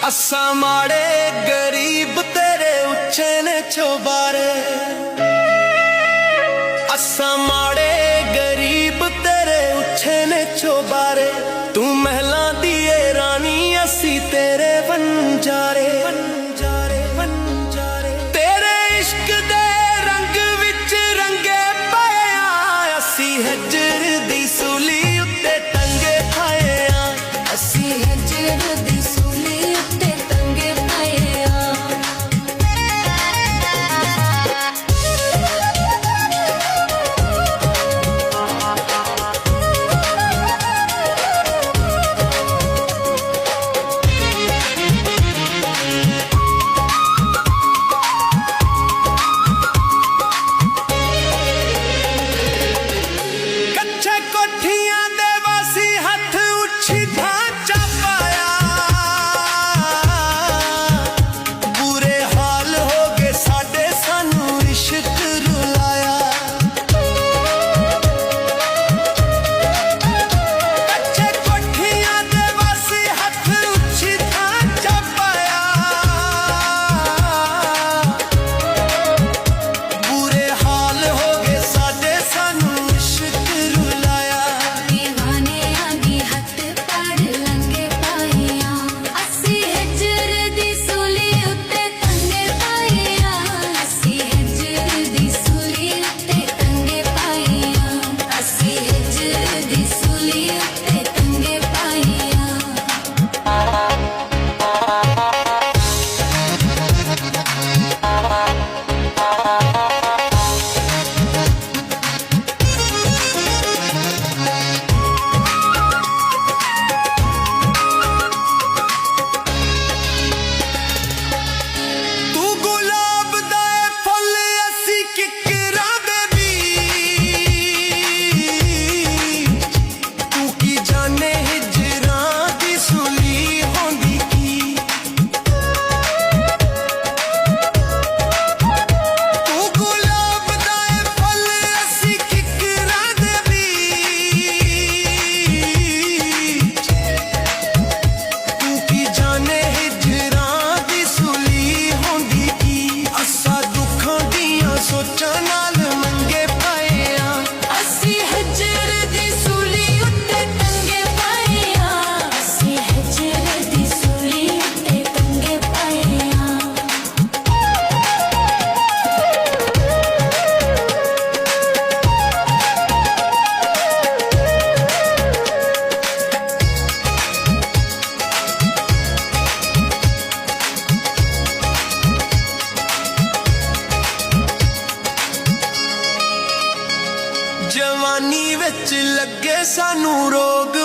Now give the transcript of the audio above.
असा माड़े गरीब तेरे उच्चे ने चौबारे, असा माड़े गरीब तेरे उच्चे ने चौबारे। तू महला दिए रानी असी तेरे बंजारे, बंजारे बंजारे। तेरे इश्क दे रंग विच रंगे पाया, असी हजर दी सूली उत्ते टंगे पाया, असी हजर दी सूली उत्ते टंगे पाया। कच्चे कोठियां दे वासी हथ उछी ढांचा पाया, बुरे हाल हो गए साडे सानू इश्क रुलाया। कच्चे कोठियां दे वासी हथ उछी ढांचा पाया, बुरे हाल हो गए साडे सानू इश्क रुलाया। दीवाने आगी हथ पाड़ लंगे पाया, असी हजर दी सूली उत्ते टंगे पाया, असी हजर दी सूली उत्ते टंगे पाया, असी हजर दी सूली उत्ते टंगे पाया। तू गुलाब दा ऐ फुल असी किकरां दे बीज, तू की जाने हिजरां दी सूली होंदी की। तू गुलाब दा ऐ फुल असी किकरां दे बीज, तू की जाने हिजरां दी सूली होंदी की। असा दुखां दियां सोचां नाल मंगे पाया, असी हजर दी सूली उत्ते टंगे पाया, असी हजर दी सूली उत्ते टंगे पाया। जवानी विच लगे सानू रोग